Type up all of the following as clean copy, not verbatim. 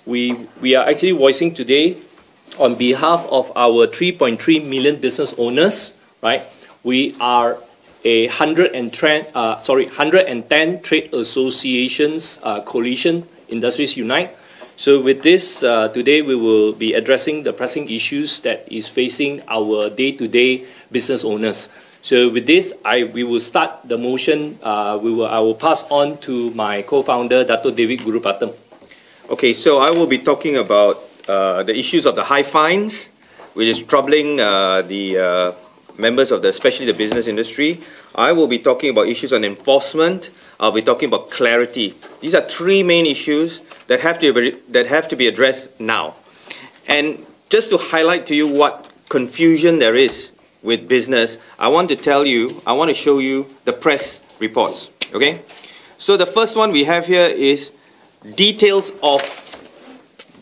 we are actually voicing today on behalf of our 3.3 million business owners, right? We are a 110 trade associations coalition, Industries Unite. So with this, today we will be addressing the pressing issues that is facing our day-to-day business owners. So with this, we will start the motion. I will pass on to my co-founder, Dato' David Gurupatam. Okay, so I will be talking about the issues of the high fines, which is troubling the members of especially the business industry. I will be talking about issues on enforcement. I'll be talking about clarity. These are three main issues that have to be addressed now. And just to highlight to you what confusion there is with business, I want to show you the press reports, okay? So the first one we have here is details of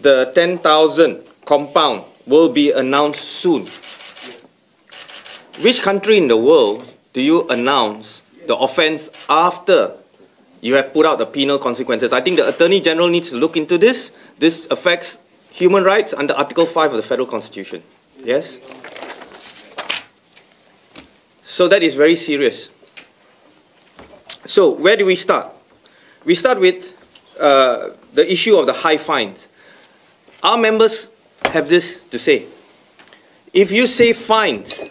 the 10,000 compound will be announced soon. Which country in the world do you announce the offense after you have put out the penal consequences? I think the Attorney General needs to look into this. This affects human rights under Article 5 of the Federal Constitution. Yes? So that is very serious. So where do we start? We start with the issue of the high fines. Our members have this to say. If you say fines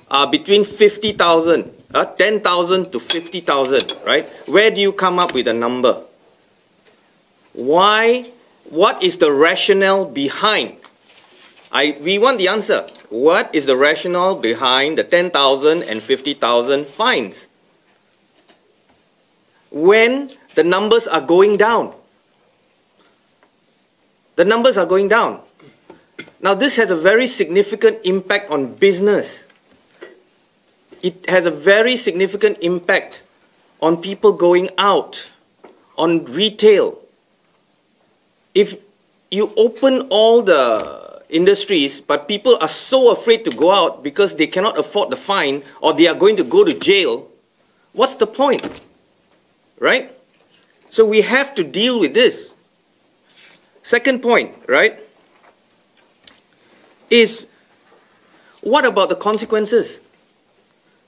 are between 50,000, 10,000 to 50,000, right? Where do you come up with a number? Why? What is the rationale behind? We want the answer. What is the rationale behind the 10,000 and 50,000 fines? When the numbers are going down. The numbers are going down. Now this has a very significant impact on business. It has a very significant impact on people going out, on retail. If you open all the industries, but people are so afraid to go out because they cannot afford the fine or they are going to go to jail, what's the point? Right? So we have to deal with this. Second point, right, is what about the consequences?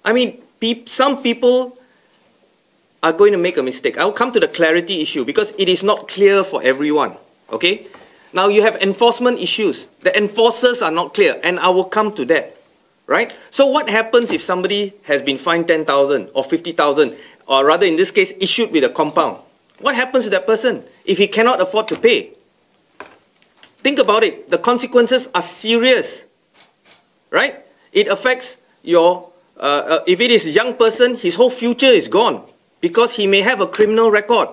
I mean, some people are going to make a mistake. I'll come to the clarity issue because it is not clear for everyone, okay? Now you have enforcement issues. The enforcers are not clear, and I will come to that, right? So what happens if somebody has been fined 10,000 or 50,000, or rather in this case, issued with a compound? What happens to that person if he cannot afford to pay? Think about it. The consequences are serious, right? It affects your, if it is a young person, his whole future is gone because he may have a criminal record,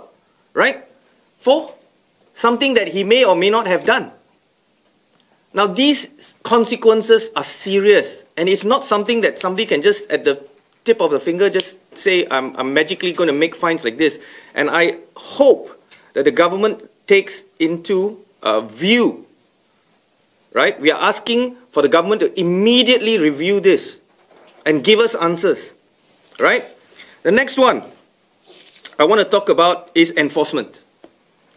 right? For something that he may or may not have done. Now these consequences are serious, and it's not something that somebody can just at the tip of the finger just say, I'm magically going to make fines like this. And I hope that the government takes into view, right? We are asking for the government to immediately review this and give us answers, right? The next one I want to talk about is enforcement,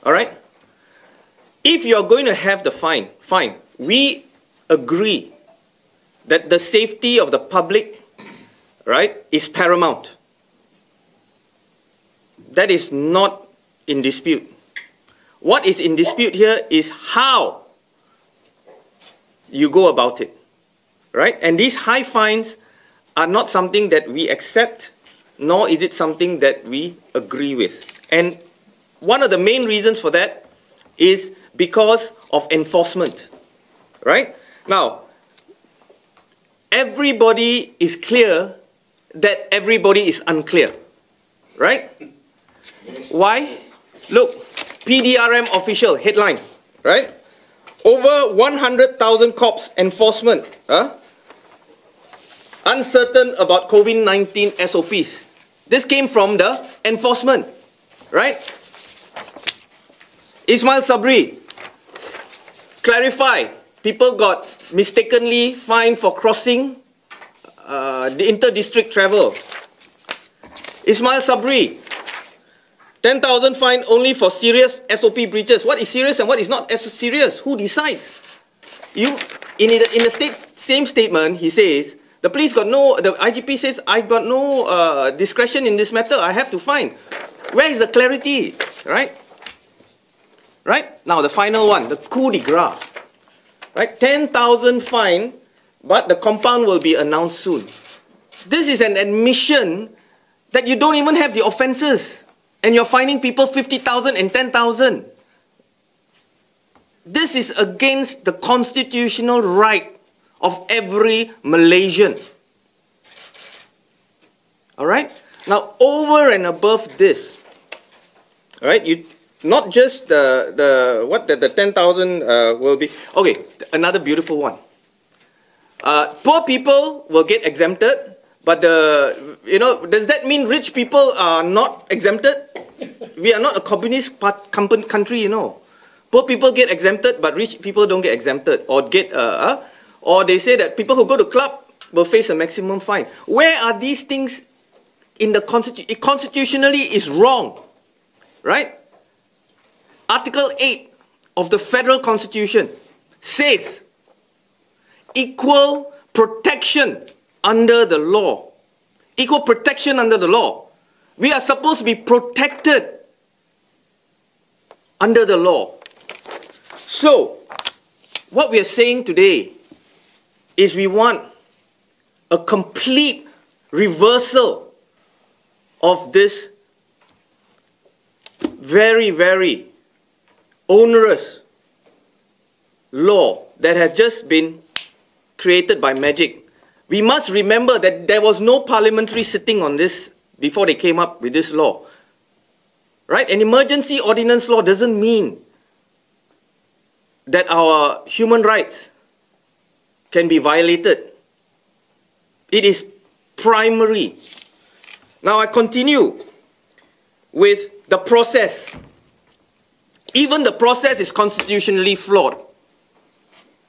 all right? If you're going to have the fine, we agree that the safety of the public, right, is paramount. That is not in dispute. What is in dispute here is how you go about it, right? And these high fines are not something that we accept, nor is it something that we agree with. And one of the main reasons for that is because of enforcement, right? Now, everybody is clear that everybody is unclear, right? Why? Look, PDRM official headline, right? Over 100,000 cops enforcement, uncertain about COVID-19 SOPs. This came from the enforcement, right? Ismail Sabri, clarify, people got mistakenly fined for crossing the inter-district travel. Ismail Sabri, 10,000 fine only for serious SOP breaches. What is serious and what is not serious? Who decides? In the same statement, he says, the IGP says, I've got no discretion in this matter. I have to fine. Where is the clarity, right? Right? Now the final one, the coup de grace. Right? 10,000 fine, but the compound will be announced soon. This is an admission that you don't even have the offences, and you're fining people 50,000 and 10,000. This is against the constitutional right of every Malaysian. All right? Now, over and above this, all right, not just the 10,000 will be. Okay, another beautiful one. Poor people will get exempted, but does that mean rich people are not exempted? We are not a communist country, Poor people get exempted, but rich people don't get exempted, or or they say that people who go to club will face a maximum fine. Where are these things in the Constitution? Constitutionally is wrong, right? Article 8 of the Federal Constitution says equal protection under the law. Equal protection under the law. We are supposed to be protected under the law. So, what we are saying today is we want a complete reversal of this very, very onerous law that has just been created by magic. We must remember that there was no parliamentary sitting on this before they came up with this law. Right? An emergency ordinance law doesn't mean that our human rights can be violated. It is primary. Now I continue with the process. Even the process is constitutionally flawed.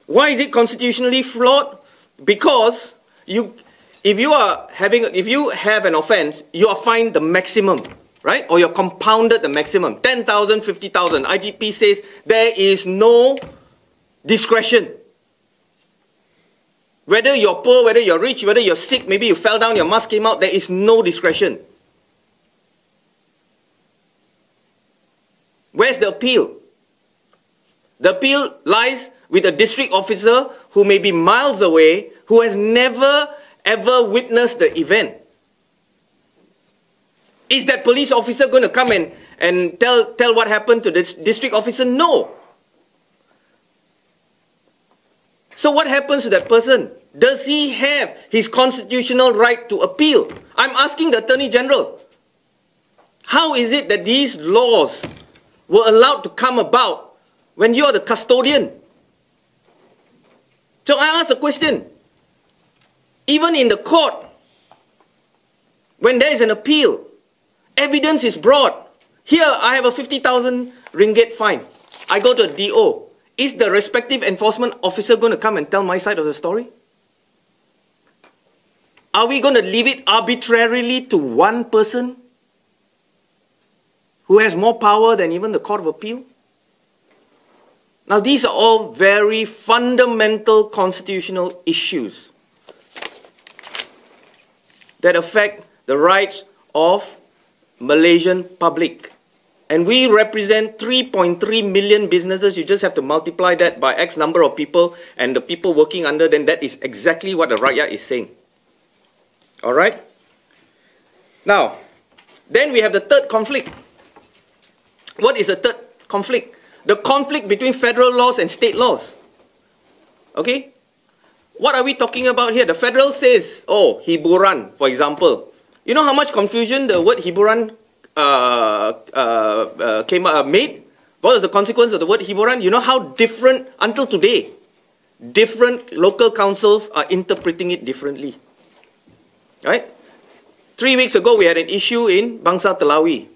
Why is it constitutionally flawed? Because if you have an offence, you are fined the maximum, right? Or you're compounded the maximum, 10,000, 50,000. IGP says there is no discretion. Whether you're poor, whether you're rich, whether you're sick, maybe you fell down, your mask came out, there is no discretion. Where's the appeal? The appeal lies with a district officer who may be miles away, who has never ever witnessed the event. Is that police officer going to come and tell what happened to the district officer? No. So what happens to that person? Does he have his constitutional right to appeal? I'm asking the Attorney General. How is it that these laws were allowed to come about when you're the custodian? So I ask a question. Even in the court, when there is an appeal, evidence is brought. Here, I have a 50,000 ringgit fine. I go to a DO. Is the respective enforcement officer going to come and tell my side of the story? Are we going to leave it arbitrarily to one person who has more power than even the Court of Appeal? Now, these are all very fundamental constitutional issues that affect the rights of Malaysian public. And we represent 3.3 million businesses. You just have to multiply that by X number of people and the people working under them. That is exactly what the Rakyat is saying. All right? Now, then we have the third conflict. What is the third conflict? The conflict between federal laws and state laws. Okay? What are we talking about here? The federal says, oh, hiburan, for example. You know how much confusion the word hiburan made? What was the consequence of the word hiburan? You know how different, until today, different local councils are interpreting it differently. Right? 3 weeks ago, we had an issue in Bangsa Telawi.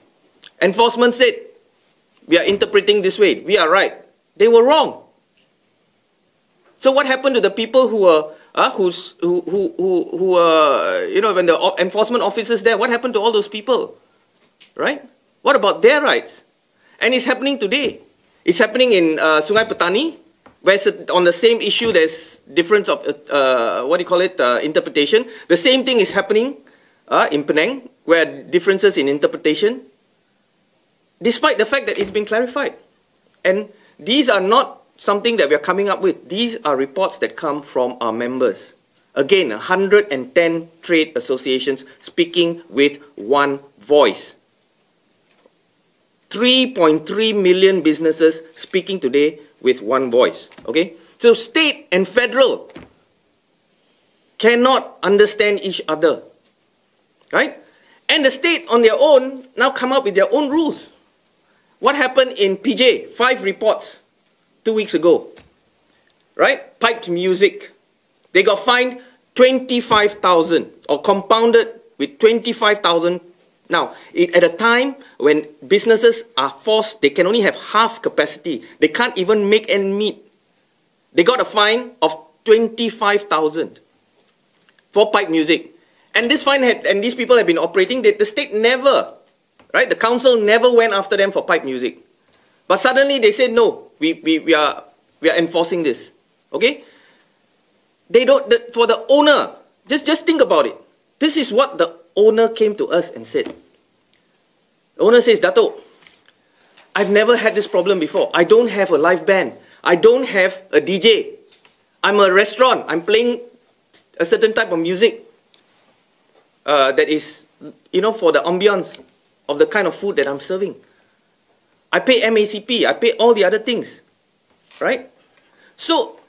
Enforcement said, we are interpreting this way. We are right. They were wrong. So what happened to the people who were, when the enforcement officers there, what happened to all those people? Right? What about their rights? And it's happening today. It's happening in Sungai Petani, where on the same issue there's difference of, interpretation. The same thing is happening in Penang, where differences in interpretation, despite the fact that it's been clarified. And these are not something that we are coming up with. These are reports that come from our members. Again, 110 trade associations speaking with one voice. 3.3 million businesses speaking today with one voice. Okay? So state and federal cannot understand each other. Right? And the state on their own now come up with their own rules. What happened in PJ? 5 reports 2 weeks ago. Right? Piped music. They got fined 25,000 or compounded with 25,000. Now, at a time when businesses are forced, they can only have half capacity. They can't even make ends meet. They got a fine of 25,000 for pipe music. And this fine and these people have been operating, the state never, right? The council never went after them for pipe music. But suddenly they said, no, we are enforcing this. Okay? They don't, for the owner, just think about it. This is what the owner came to us and said. The owner says, Dato', I've never had this problem before. I don't have a live band. I don't have a DJ. I'm a restaurant. I'm playing a certain type of music that is, for the ambience of the kind of food that I'm serving. I pay MACP. I pay all the other things. Right? So,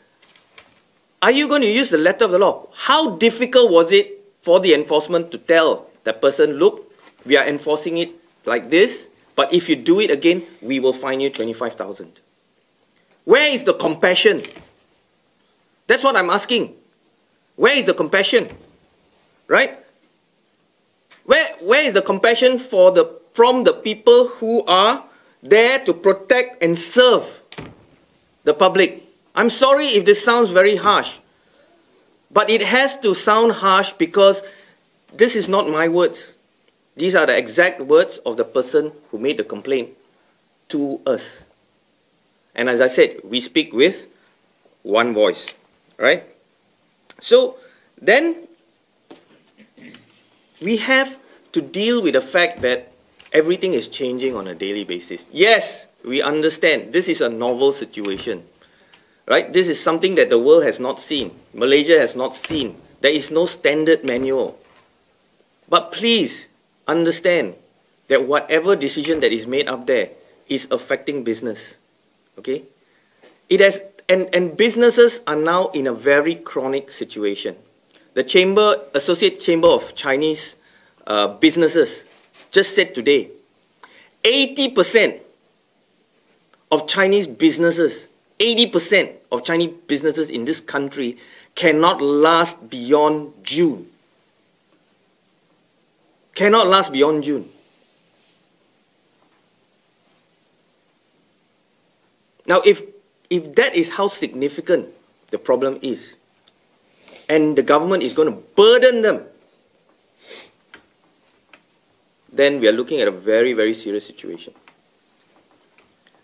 are you going to use the letter of the law? How difficult was it for the enforcement to tell that person, look, we are enforcing it like this, but if you do it again, we will fine you 25,000. Where is the compassion? That's what I'm asking. Where is the compassion? Right? Where is the compassion from the people who are there to protect and serve the public? I'm sorry if this sounds very harsh, but it has to sound harsh because this is not my words. These are the exact words of the person who made the complaint to us. And as I said, we speak with one voice, right? So then we have to deal with the fact that everything is changing on a daily basis. Yes, we understand this is a novel situation. Right? This is something that the world has not seen. Malaysia has not seen. There is no standard manual. But please understand that whatever decision that is made up there is affecting business. Okay? It has, and businesses are now in a very chronic situation. The Associate Chamber of Chinese Businesses just said today, 80% of Chinese businesses 80% of Chinese businesses in this country cannot last beyond June. Cannot last beyond June. Now, if that is how significant the problem is, and the government is going to burden them, then we are looking at a very, very serious situation.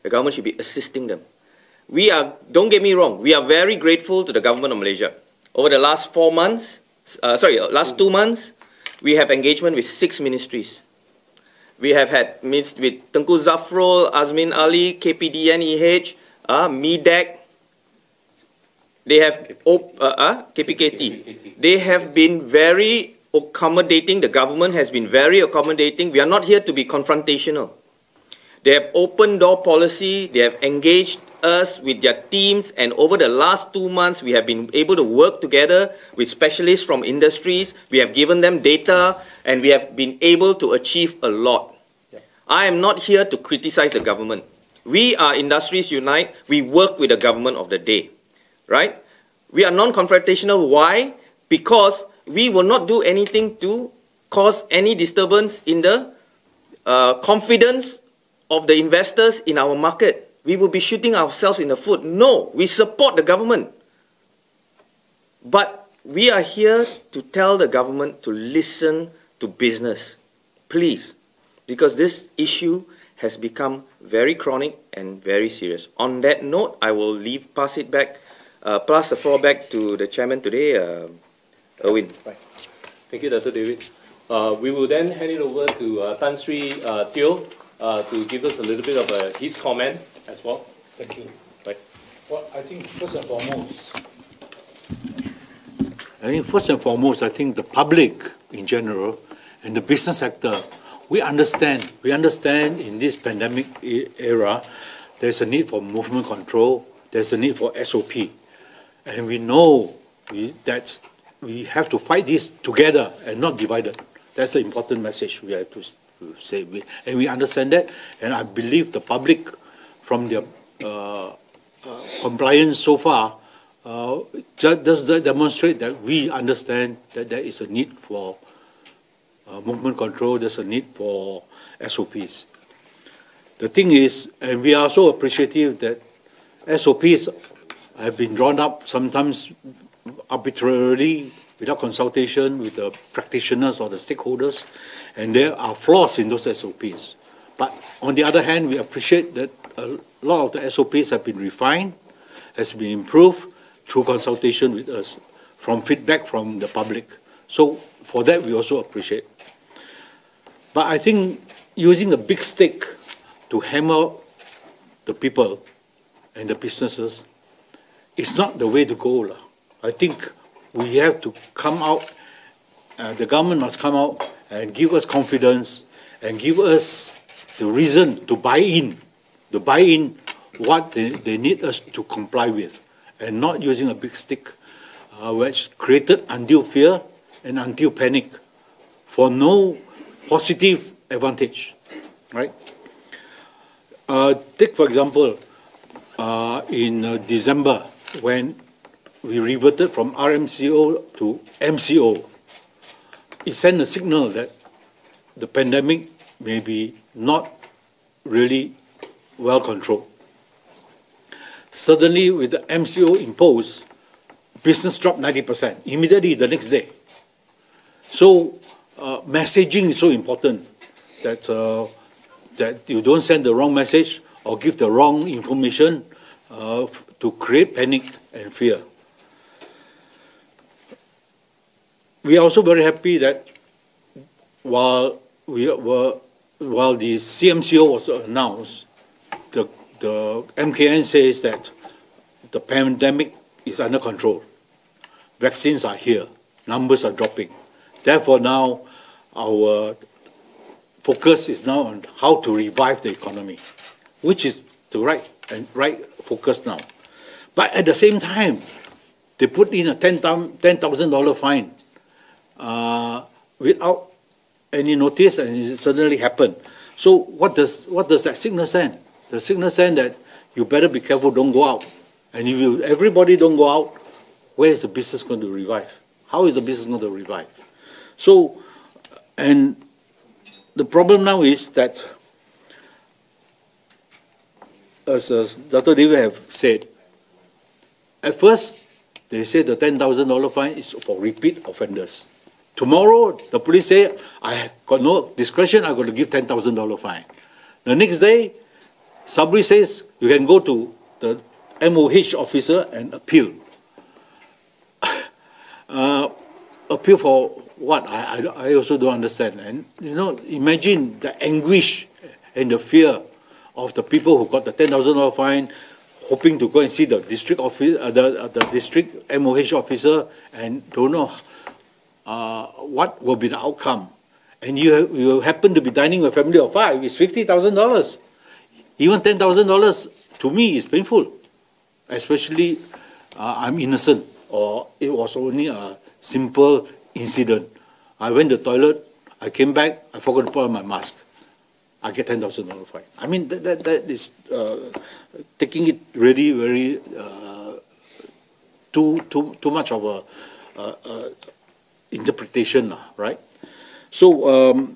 The government should be assisting them. Don't get me wrong, we are very grateful to the government of Malaysia. Over the last last 2 months, we have engagement with 6 ministries. We have had meets with Tengku Zafrul, Azmin Ali, KPDNEH, MEDAC. They have KPKT. They have been very accommodating. The government has been very accommodating. We are not here to be confrontational. They have open door policy. They have engaged us with their teams, and over the last 2 months we have been able to work together with specialists from industries. We have given them data and we have been able to achieve a lot. Yeah. I am not here to criticize the government. We are Industries Unite. We work with the government of the day, right? We are non-confrontational. Why? Because we will not do anything to cause any disturbance in the confidence of the investors in our market. We will be shooting ourselves in the foot. No, we support the government. But we are here to tell the government to listen to business. Please, because this issue has become very chronic and very serious. On that note, I will pass the floor back to the chairman today, Erwin. Right. Thank you, Dr. David. We will then hand it over to Tan Sri Teo to give us a little bit of his comment as well. Thank you. Right. Well, I think first and foremost, I think the public in general and the business sector, we understand in this pandemic era, there's a need for movement control, there's a need for SOP. And we know that we have to fight this together and not divided. That's the important message we have to say. And we understand that, and I believe the public, from their compliance so far, does demonstrate that we understand that there is a need for movement control, there's a need for SOPs. The thing is, and we are so appreciative that SOPs have been drawn up sometimes arbitrarily without consultation with the practitioners or the stakeholders, and there are flaws in those SOPs. But on the other hand, we appreciate that a lot of the SOPs have been refined, has been improved through consultation with us, from feedback from the public. So for that, we also appreciate. But I think using a big stick to hammer the people and the businesses is not the way to go. I think we have to come out, the government must come out and give us confidence and give us the reason to buy in what they need us to comply with, and not using a big stick which created undue fear and undue panic for no positive advantage, right? Take, for example, in December, when we reverted from RMCO to MCO, it sent a signal that the pandemic may be not really well controlled. Suddenly, with the MCO imposed, business dropped 90%, immediately the next day. So messaging is so important that, that you don't send the wrong message or give the wrong information to create panic and fear. We are also very happy that while the CMCO was announced, the MKN says that the pandemic is under control. Vaccines are here, numbers are dropping. Therefore now our focus is now on how to revive the economy, which is the right focus now. But at the same time, they put in a $10,000 fine without any notice, and it suddenly happened. So what does that signal send? The signal send that you better be careful, don't go out. And if everybody don't go out, where is the business going to revive? How is the business going to revive? So, and the problem now is that, as Dr. David have said, at first they said the $10,000 fine is for repeat offenders. Tomorrow the police say, I have got no discretion, I'm going to give $10,000 fine. The next day, Sabri says you can go to the MOH officer and appeal. Appeal for what? I also don't understand. And you know, imagine the anguish and the fear of the people who got the $10,000 fine, hoping to go and see the district office, the district MOH officer, and don't know what will be the outcome. And you happen to be dining with a family of 5, it's $50,000. Even $10,000 to me is painful, especially I'm innocent, or it was only a simple incident. I went to the toilet, I came back, I forgot to put on my mask. I get $10,000 fine. I mean, that is taking it really very too much of a interpretation, right? So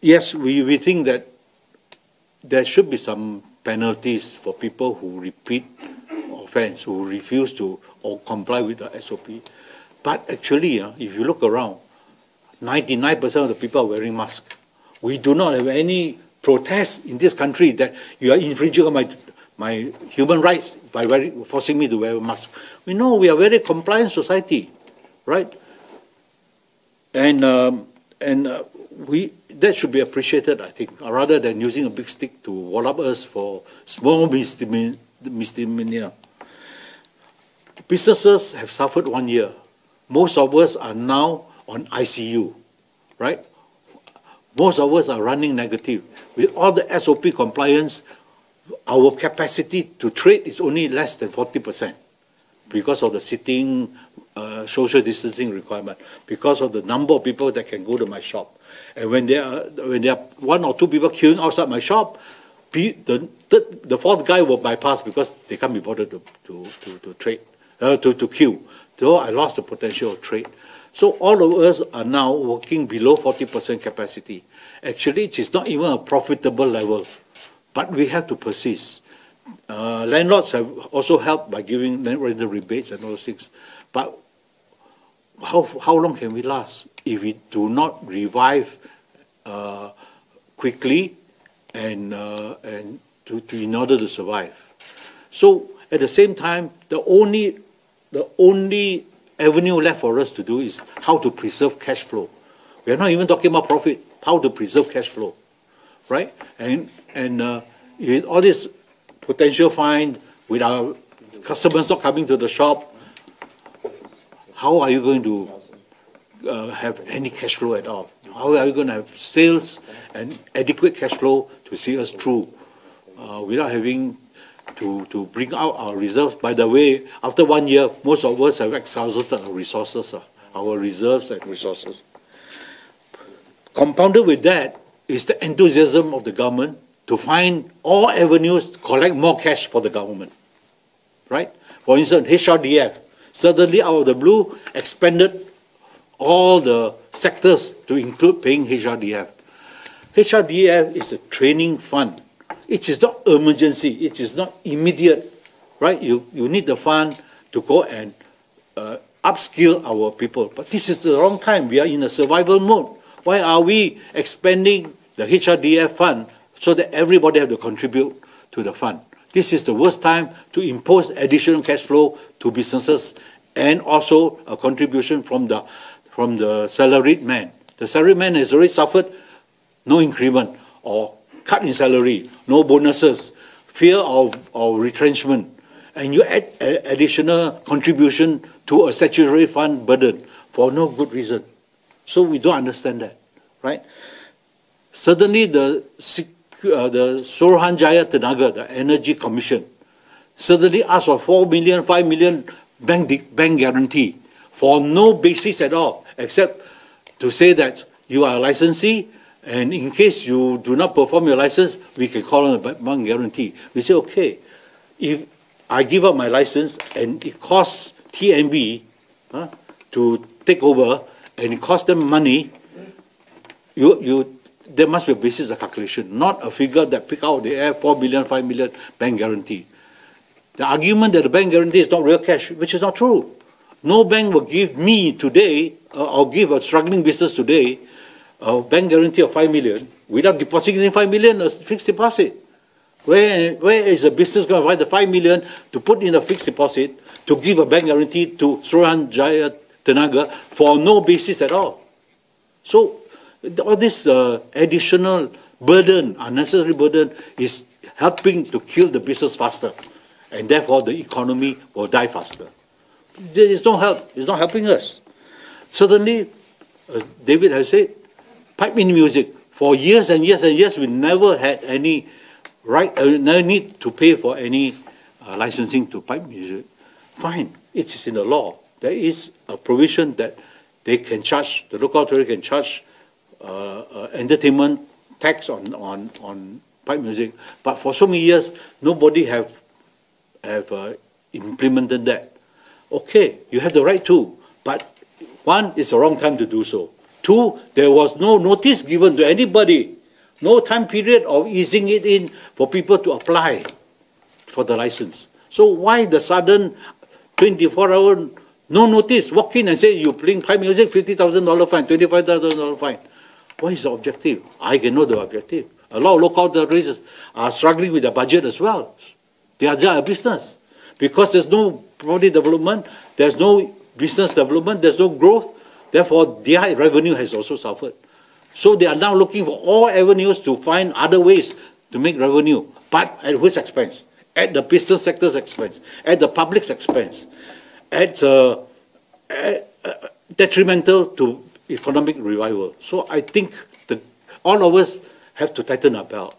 yes, we think that there should be some penalties for people who repeat offense, who refuse to or comply with the SOP. But actually, if you look around, 99% of the people are wearing masks. We do not have any protest in this country that you are infringing on my human rights by forcing me to wear a mask. We know we are a very compliant society, right? And that should be appreciated, I think, rather than using a big stick to wallop us for small misdemeanor. Businesses have suffered 1 year. Most of us are now on ICU, right? Most of us are running negative. With all the SOP compliance, our capacity to trade is only less than 40% because of the sitting, social distancing requirement, because of the number of people that can go to my shop. And when there are 1 or 2 people queuing outside my shop, the fourth guy will bypass because they can't be bothered to trade, to queue. So I lost the potential of trade. So all of us are now working below 40% capacity. Actually, it is not even a profitable level, but we have to persist. Landlords have also helped by giving rental rebates and all those things. But how long can we last if we do not revive quickly and in order to survive? So at the same time, the only avenue left for us to do is how to preserve cash flow. We are not even talking about profit. How to preserve cash flow, right? And with all this potential fine, with our customers not coming to the shop, how are you going to have any cash flow at all? How are you going to have sales and adequate cash flow to see us through without having to bring out our reserves? By the way, after 1 year, most of us have exhausted our resources, our reserves and resources. Compounded with that is the enthusiasm of the government to find all avenues to collect more cash for the government, right? For instance, HRDF, suddenly out of the blue, expanded all the sectors to include paying HRDF. HRDF is a training fund. It is not emergency. It is not immediate, right? You need the fund to go and upskill our people. But this is the wrong time. We are in a survival mode. Why are we expanding the HRDF fund so that everybody has to contribute to the fund? This is the worst time to impose additional cash flow to businesses and also a contribution from the salaried man. The salaried man has already suffered no increment or cut in salary, no bonuses, fear of retrenchment, and you add additional contribution to a statutory fund burden for no good reason. So we don't understand that, right? Suddenly the Suruhanjaya Tenaga, the Energy Commission, suddenly asked for 4 million, 5 million bank guarantee for no basis at all, except to say that you are a licensee, and in case you do not perform your license, we can call on a bank guarantee. We say, okay, if I give up my license and it costs TNB to take over, and it costs them money, there must be a basis of calculation, not a figure that pick out the air, 4 million, 5 million bank guarantee. The argument that the bank guarantee is not real cash, which is not true. No bank will give me today, or give a struggling business today, a bank guarantee of 5 million without depositing 5 million as fixed deposit. Where is a business going to find the 5 million to put in a fixed deposit to give a bank guarantee to Suruhanjaya Tenaga for no basis at all? So all this additional burden, unnecessary burden, is helping to kill the business faster, and therefore the economy will die faster. There is no help. It's not helping us. Suddenly, as David has said, pipe in music. For years and years and years, we never had any no need to pay for any licensing to pipe music. Fine, it is in the law. There is a provision that they can charge, the local authority can charge entertainment tax on pipe music. But for so many years, nobody have implemented that. Okay, you have the right to, but one, it's the wrong time to do so. Two, there was no notice given to anybody, no time period of easing it in for people to apply for the license. So why the sudden 24-hour no notice, walk in and say you're playing pipe music, $50,000 fine, $25,000 fine? What is the objective? I can know the objective. A lot of local authorities are struggling with their budget as well. They are a business. Because there's no property development, there's no business development, there's no growth, therefore their revenue has also suffered. So they are now looking for all avenues to find other ways to make revenue, but at whose expense? At the business sector's expense, at the public's expense, detrimental to economic revival. So I think all of us have to tighten our belt.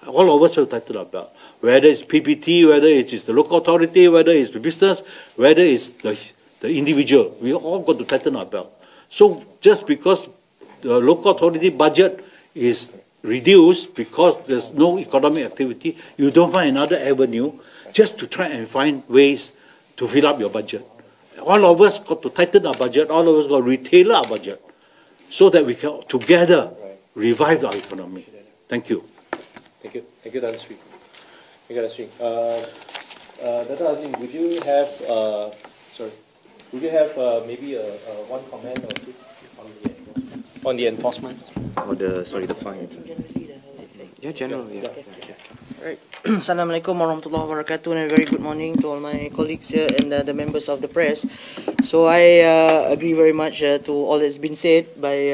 All of us have to tighten our belt. Whether it's PPT, whether it is the local authority, whether it's the business, whether it's the individual, we all got to tighten our belt. So just because the local authority budget is reduced because there's no economic activity, you don't find another avenue just to try and find ways to fill up your budget. All of us got to tighten our budget, all of us got to retail our budget so that we can together revive our economy. Thank you. Thank you. Thank you, Tan Sri. Thank you, Tan Sri. Dr. Azim, would you have, maybe one comment or two on the enforcement? Or the fines. Yeah, generally. Yeah. Right. Assalamualaikum warahmatullahi wabarakatuh, and a very good morning to all my colleagues here and the members of the press. So I agree very much to all that's been said by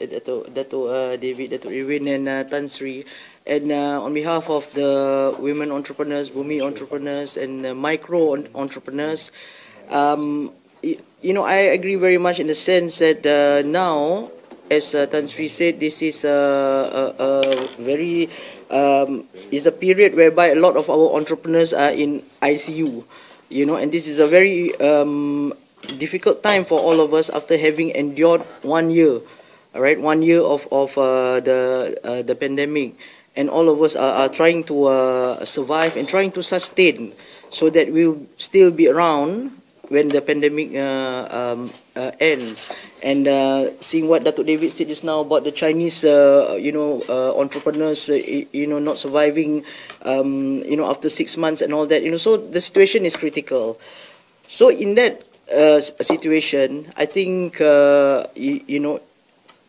Dato' David, Dato' Irwin and Tan Sri. And on behalf of the women entrepreneurs, Bumi entrepreneurs and micro entrepreneurs, I agree very much in the sense that now, as Tan Sri said, this is is a period whereby a lot of our entrepreneurs are in ICU, and this is a very difficult time for all of us after having endured 1 year, all right, 1 year of the pandemic, and all of us are trying to survive and trying to sustain so that we'll still be around when the pandemic ends. And seeing what Dato' David said just now about the Chinese, entrepreneurs, not surviving, after 6 months and all that, so the situation is critical. So in that situation, I think,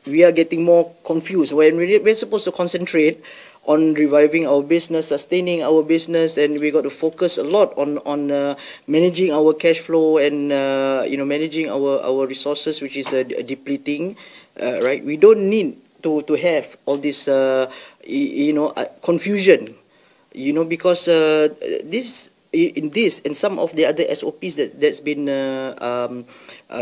we are getting more confused when we're supposed to concentrate on reviving our business, sustaining our business, and we got to focus a lot on managing our cash flow and managing our resources, which is depleting, right? We don't need to have all this confusion, because this and some of the other SOPs that's been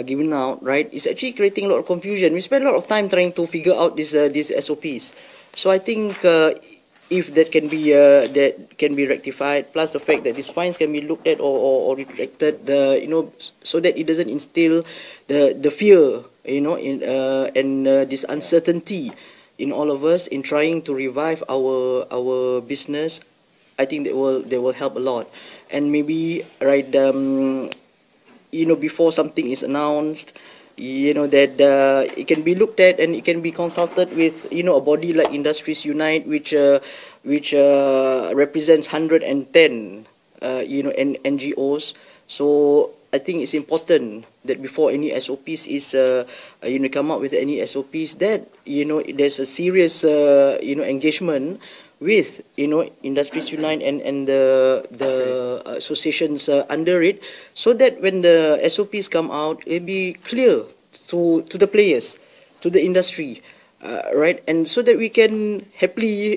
given out, right, is actually creating a lot of confusion. We spend a lot of time trying to figure out these SOPs. So I think if that can be rectified, plus the fact that these fines can be looked at or retracted, so that it doesn't instill the fear, and this uncertainty in all of us in trying to revive our business, I think they will help a lot. And maybe, right, before something is announced, that it can be looked at and it can be consulted with, a body like Industries Unite, which represents 110, NGOs. So I think it's important that before any SOPs is, come up with any SOPs, that, there's a serious, engagement with, Industries Unite and the associations under it, so that when the SOPs come out, it'll be clear to the players, to the industry, right? And so that we can happily,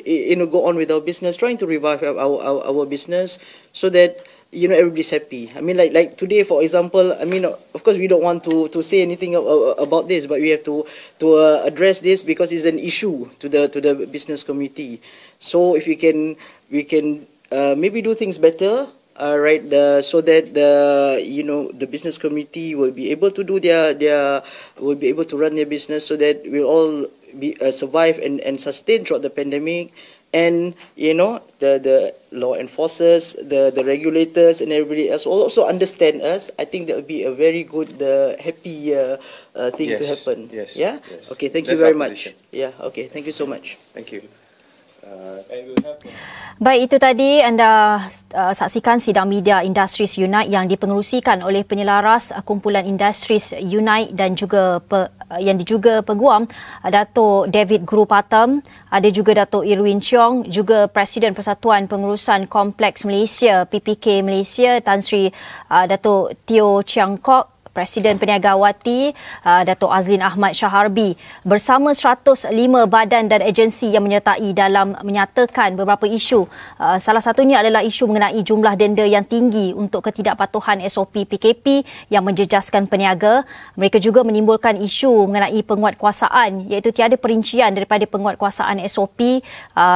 go on with our business, trying to revive our business, so that, everybody's happy. I mean, like today, for example, I mean, of course, we don't want to say anything about this, but we have to address this because it's an issue to the business community. So if we can maybe do things better, right? So that the business community will be able to do will be able to run their business, so that we'll all be survive and sustain throughout the pandemic. And the law enforcers, the regulators, and everybody else will also understand us. I think that would be a very good, happy thing to happen. Yes. Yeah. Yes. Okay. Thank you That's very our much. position. Yeah. Okay. Thank you so much. Thank you. Baik, itu tadi anda saksikan sidang media Industries Unite yang dipengerusikan oleh penyelaras kumpulan Industries Unite dan juga yang juga peguam Datuk David Guru Patam, ada juga Datuk Irwin Cheong, juga Presiden Persatuan Pengurusan Kompleks Malaysia PPK Malaysia Tan Sri Datuk Teo Chiang Kok, Presiden Perniagaan Awati Datuk Azlin Ahmad Syaharbi bersama 105 badan dan agensi yang menyertai dalam menyatakan beberapa isu. Salah satunya adalah isu mengenai jumlah denda yang tinggi untuk ketidakpatuhan SOP PKP yang menjejaskan peniaga. Mereka juga menimbulkan isu mengenai penguatkuasaan, iaitu tiada perincian daripada penguatkuasaan SOP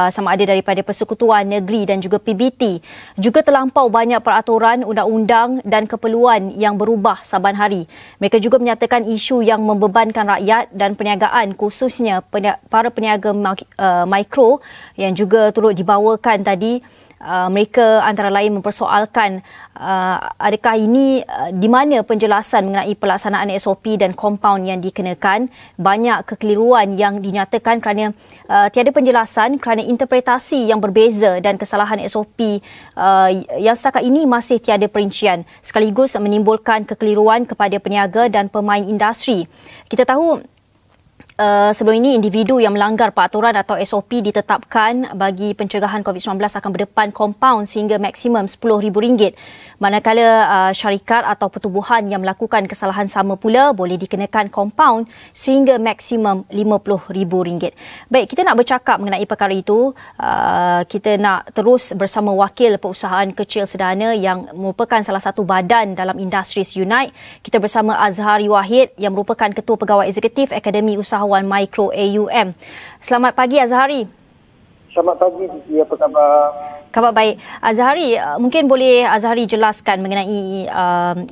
sama ada daripada Persekutuan Negeri dan juga PBT. Juga terlampau banyak peraturan, undang-undang dan keperluan yang berubah saban hari. Mereka juga menyatakan isu yang membebankan rakyat dan perniagaan, khususnya para peniaga mikro yang juga turut dibawakan tadi. Mereka antara lain mempersoalkan adakah ini di mana penjelasan mengenai pelaksanaan SOP dan kompaun yang dikenakan. Banyak kekeliruan yang dinyatakan kerana tiada penjelasan, kerana interpretasi yang berbeza dan kesalahan SOP yang setakat ini masih tiada perincian, sekaligus menimbulkan kekeliruan kepada peniaga dan pemain industri. Kita tahu sebelum ini individu yang melanggar peraturan atau SOP ditetapkan bagi pencegahan COVID-19 akan berdepan kompaun sehingga maksimum RM10,000. Manakala syarikat atau pertubuhan yang melakukan kesalahan sama pula boleh dikenakan kompaun sehingga maksimum RM50,000. Baik, kita nak bercakap mengenai perkara itu. Kita nak terus bersama Wakil Perusahaan Kecil Sederhana yang merupakan salah satu badan dalam Industries Unite. Kita bersama Azhari Wahid yang merupakan Ketua Pegawai Eksekutif Akademi Usahawan Mikro AUM. Selamat pagi Azhari. Selamat pagi, Diki. Apa khabar? Khabar baik. Azhari, mungkin boleh Azhari jelaskan mengenai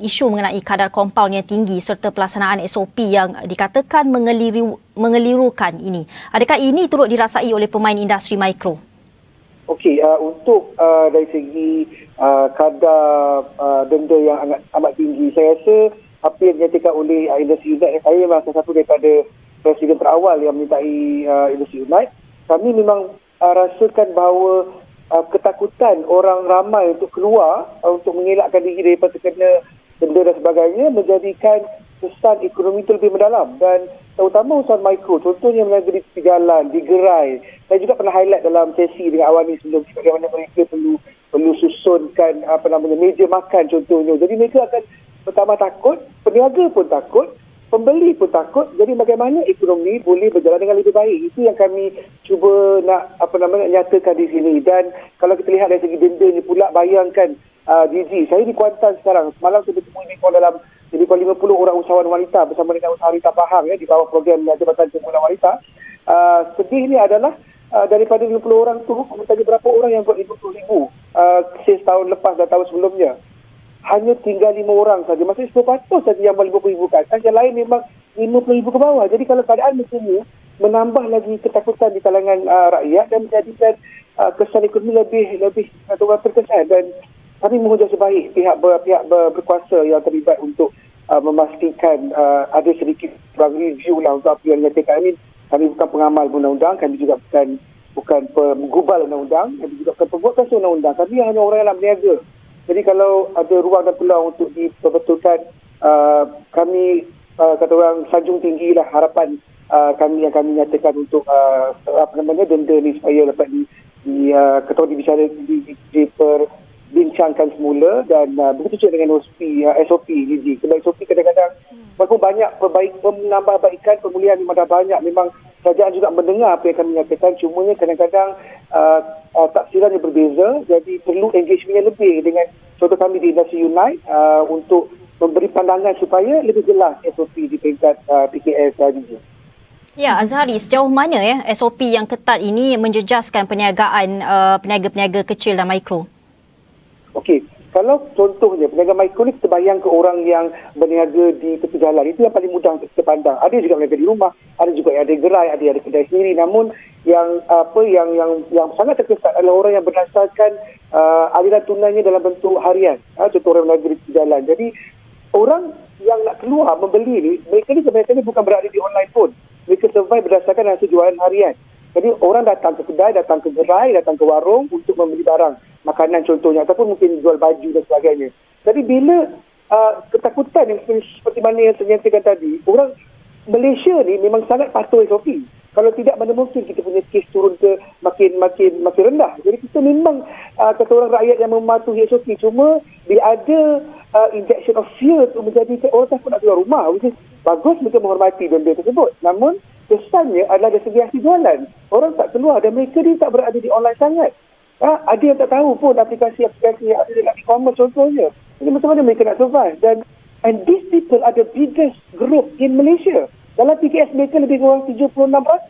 isu mengenai kadar kompaun yang tinggi serta pelaksanaan SOP yang dikatakan mengelirukan ini. Adakah ini turut dirasai oleh pemain industri mikro? Okey, untuk dari segi kadar denda yang amat tinggi, saya rasa apa yang dinyatakan oleh Industri Unite, saya memang salah satu daripada presiden terawal yang menyertai Industri Unite. Kami memang rasakan bahawa ketakutan orang ramai untuk keluar untuk mengelakkan diri daripada terkena denda dan sebagainya menjadikan kesan ekonomi itu lebih mendalam, dan terutama usaha mikro, contohnya berniaga di tepi jalan, di gerai. Saya juga pernah highlight dalam sesi dengan AWANI sebelum, bagaimana mereka perlu susunkan meja makan contohnya. Jadi mereka akan pertama takut, peniaga pun takut, pembeli pun takut. Jadi bagaimana ekonomi boleh berjalan dengan lebih baik, itu yang kami cuba nak nyatakan di sini. Dan kalau kita lihat dari segi denda ni pula, bayangkan DG, saya di Kuantan sekarang, semalam saya bertemu dalam lebih kurang 50 orang usahawan wanita bersama dengan usaha wanita Pahang di bawah program Jabatan Kumpulan Wanita. Sedihnya adalah daripada 50 orang tu, tadi berapa orang yang buat 50,000 sales tahun lepas dan tahun sebelumnya. Hanya tinggal 5 orang saja. Maksudnya 10% saja yang buat 50,000 ke atas. Yang lain memang 50,000 ke bawah. Jadi kalau keadaan macam ni, menambah lagi ketakutan di kalangan rakyat dan menjadikan kesan ekonomi lebih terkesan. Dan kami mohon jasa baik pihak berkuasa yang terlibat untuk memastikan ada sedikit review lah untuk apa yang dinyatakan. Kami bukan pengamal undang-undang, kami juga bukan penggubal undang-undang, kami juga bukan pembuat kuasa undang-undang. Kami hanya orang yang nak berniaga. Jadi kalau ada ruang dan peluang untuk diperbetulkan, kami kata orang sanjung tinggilah harapan kami yang kami nyatakan untuk denda ni supaya dapat dibincangkan semula. Dan begitu juga dengan SOP ni. Sebab SOP kadang-kadang walaupun banyak menambahbaikan, pemulihan memang dah banyak. Memang kerajaan juga mendengar apa yang kami nyatakan, cumanya kadang-kadang tafsirannya berbeza. Jadi perlu engagement yang lebih dengan contoh kami di Industri Unite untuk memberi pandangan supaya lebih jelas SOP di peringkat PKS juga. Ya, Azhari, sejauh mana SOP yang ketat ini menjejaskan perniagaan peniaga-peniaga kecil dan mikro? Okey, kalau contohnya peniaga mikro ni, kita bayang ke orang yang berniaga di tepi jalan, itu yang paling mudah untuk kita pandang. Ada juga berniaga di rumah, ada juga yang ada gerai, ada yang ada kedai sendiri. Namun yang sangat terkesan adalah orang yang berdasarkan aliran tunainya dalam bentuk harian. Contoh orang berniaga di tepi jalan. Jadi orang yang nak keluar membeli ni, mereka ni sebenarnya bukan berada di online pun. Mereka survive berdasarkan hasil jualan harian. Jadi orang datang ke kedai, datang ke gerai, datang ke warung untuk membeli barang, makanan contohnya, ataupun mungkin jual baju dan sebagainya. Jadi bila ketakutan yang seperti mana yang saya nyatakan tadi, orang Malaysia ni memang sangat patuh SOP. Kalau tidak, mana mungkin kita punya kes turun ke makin rendah. Jadi kita memang kata orang rakyat yang mematuhi SOP. Cuma bila ada injection of fear tu menjadikan orang takut nak keluar rumah, which is bagus, mereka menghormati benda tersebut. Namun kesannya adalah dari segi hasil jualan, orang tak keluar dan mereka ni tak berada di online sangat. Ada yang tak tahu pun aplikasi yang ada dalam e-commerce contohnya. Jadi macam mana mereka nak survive? And these people are the biggest group in Malaysia. Dalam PKS mereka lebih kurang 76%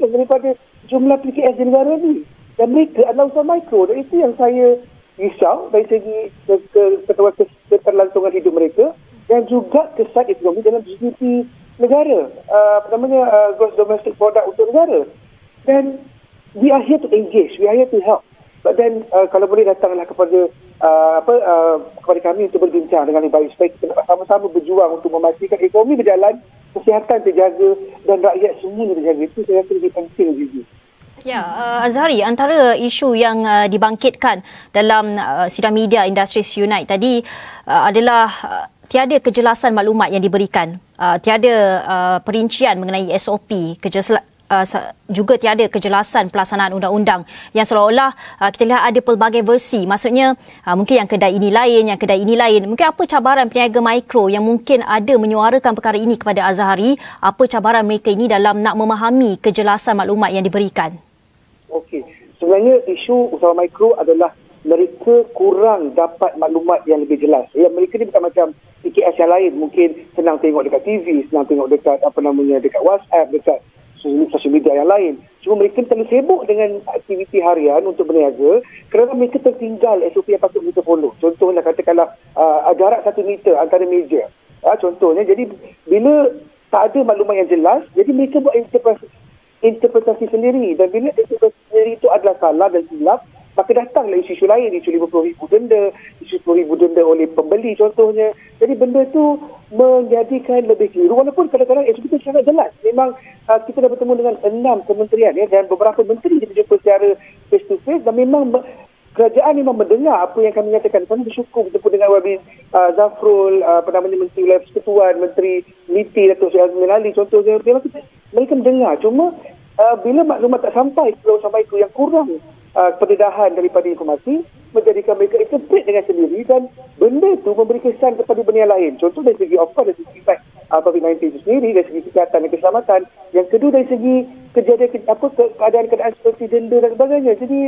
daripada jumlah PKS di negara ni. Dan mereka adalah usaha mikro. Dan itu yang saya risau dari segi keterlangsungan hidup mereka dan juga kesan ekonomi dalam GDP negara. Gross domestic product untuk negara. Dan we are here to engage, we are here to help. But then kalau boleh datanglah kepada kami untuk berbincang dengan lebih baik supaya kita sama-sama berjuang untuk memastikan ekonomi berjalan, kesihatan terjaga dan rakyat semuanya terjaga. Itu saya rasa lebih penting juga. Ya, Azhari, antara isu yang dibangkitkan dalam sidang media Industries Unite tadi adalah tiada kejelasan maklumat yang diberikan, tiada perincian mengenai SOP, juga tiada kejelasan pelaksanaan undang-undang yang seolah-olah kita lihat ada pelbagai versi. Maksudnya mungkin yang kedai ini lain, yang kedai ini lain. Mungkin apa cabaran peniaga mikro yang mungkin ada menyuarakan perkara ini kepada Azhari? Apa cabaran mereka ini dalam nak memahami kejelasan maklumat yang diberikan? Okey, sebenarnya isu usaha mikro adalah mereka kurang dapat maklumat yang lebih jelas. Ya, mereka ni bukan macam PKS yang lain, mungkin senang tengok dekat TV, senang tengok dekat dekat WhatsApp, dekat sosial media yang lain. Cuma mereka terlalu sibuk dengan aktiviti harian untuk berniaga kerana mereka tertinggal SOP yang patut mereka follow. Contohnya katakanlah jarak 1 meter antara meja. Contohnya, jadi bila tak ada maklumat yang jelas, jadi mereka buat interpretasi sendiri. Dan bila interpretasi sendiri itu adalah salah dan silap, maka datanglah isu-isu lain, isu 50,000 denda, isu 10,000 denda oleh pembeli contohnya. Jadi benda tu menjadikan lebih keliru. Walaupun kadang-kadang SOP itu sangat jelas. Memang kita dah bertemu dengan 6 kementerian dan beberapa menteri kita jumpa secara face to face dan memang kerajaan memang mendengar apa yang kami nyatakan. Kami bersyukur bertemu dengan Wabi Zafrul, Menteri Wilayah Persekutuan, Menteri MITI, Datuk Seri Azmin Ali contohnya. Mereka mendengar. Cuma bila maklumat tak sampai ke usaha mikro yang kurang pendedahan daripada informasi, menjadikan mereka interpret dengan sendiri dan benda itu memberi kesan kepada benda yang lain. Contoh dari segi dari segi impact COVID-19 itu sendiri, dari segi kesihatan dan keselamatan. Yang kedua dari segi keadaan-keadaan seperti denda dan sebagainya. Jadi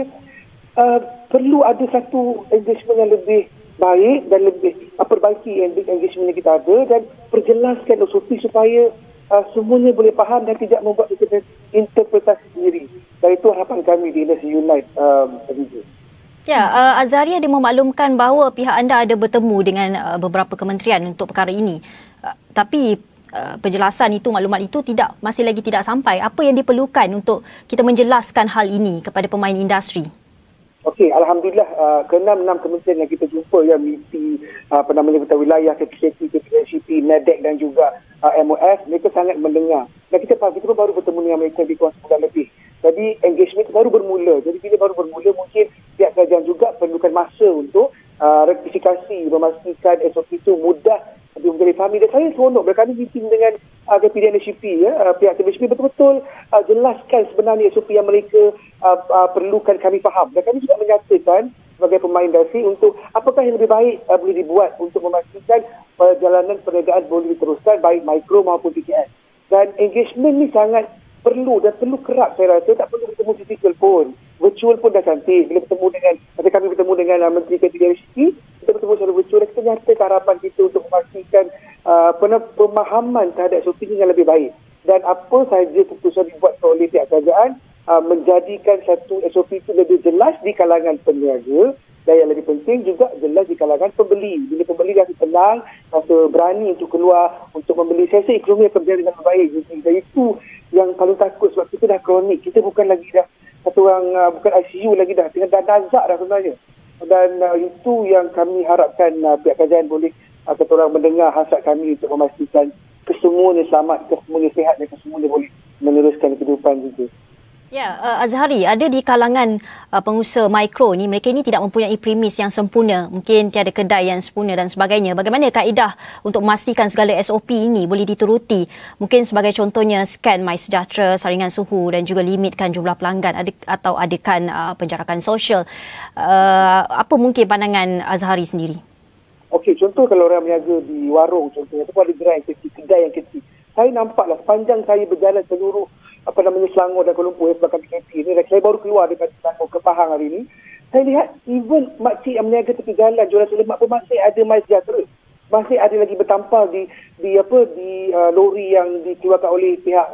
perlu ada satu engagement yang lebih baik dan lebih perbaiki engagement yang kita ada dan perjelaskan SOP supaya semuanya boleh faham dan tidak membuat interpretasi sendiri. Dan itu harapan kami di Industri Unite. Ya, Azhari ada memaklumkan bahawa pihak anda ada bertemu dengan beberapa kementerian untuk perkara ini. Tapi penjelasan itu, maklumat itu masih lagi tidak sampai. Apa yang diperlukan untuk kita menjelaskan hal ini kepada pemain industri? Okey, alhamdulillah ke-6 kementerian yang kita jumpa yang MITI, Kota Wilayah, KPCP, NADEC dan juga MOF, mereka sangat mendengar. Dan kita pun baru bertemu dengan mereka di kurang sebulan lebih. Jadi engagement baru bermula. Jadi bila baru bermula, mungkin pihak kerajaan juga perlukan masa untuk rektifikasi, memastikan SOP itu mudah menjadi fahami. Dan saya seronok bila kami meeting dengan KPDN SCP, pihak KPCP betul-betul jelaskan sebenarnya SOP yang mereka perlukan kami faham. Dan kami juga menyatakan sebagai pemain industri untuk apakah yang lebih baik boleh dibuat untuk memastikan perjalanan perniagaan boleh diteruskan baik mikro maupun PKS. Dan engagement ni sangat perlu dan perlu kerap, saya rasa. Tak perlu bertemu physical pun. Virtual pun dah cantik. Bila kami bertemu dengan Menteri KPDN kita bertemu secara virtual dan kita nyatakan harapan kita untuk memastikan pemahaman terhadap SOP ini yang lebih baik. Dan apa sahaja keputusan dibuat oleh pihak kerajaan menjadikan satu SOP itu lebih jelas di kalangan peniaga dan yang lebih penting juga jelas di kalangan pembeli. Bila pembeli rasa tenang, rasa berani untuk keluar untuk membeli, saya rasa ekonomi akan berjalan dengan baik. Dan itu yang paling takut sebab kita dah kronik. Kita bukan lagi dah satu orang, bukan ICU lagi dah. Dengan nazak dah sebenarnya. Dan itu yang kami harapkan pihak kerajaan boleh kata orang mendengar hasrat kami untuk memastikan kesemuanya selamat, kesemuanya sihat dan kesemuanya boleh meneruskan kehidupan juga. Ya, Azhari, ada di kalangan pengusaha mikro ni, mereka ini tidak mempunyai premis yang sempurna. Mungkin tiada kedai yang sempurna dan sebagainya. Bagaimana kaedah untuk memastikan segala SOP ini boleh dituruti? Mungkin sebagai contohnya scan MySejahtera, saringan suhu dan juga limitkan jumlah pelanggan atau adakan penjarakan sosial. Apa mungkin pandangan Azhari sendiri? Okey, contoh kalau orang berniaga di warung contohnya, ataupun ada gerai yang kecil, kedai yang kecil. Saya nampaklah sepanjang saya berjalan seluruh Selangor dan Kuala Lumpur sebelum PKP ni, saya baru keluar daripada Selangor ke Pahang hari ni, saya lihat even makcik yang berniaga tepi jalan jualan selemak pun masih ada MySejahtera. Masih ada lagi bertampal di lori yang dikeluarkan oleh pihak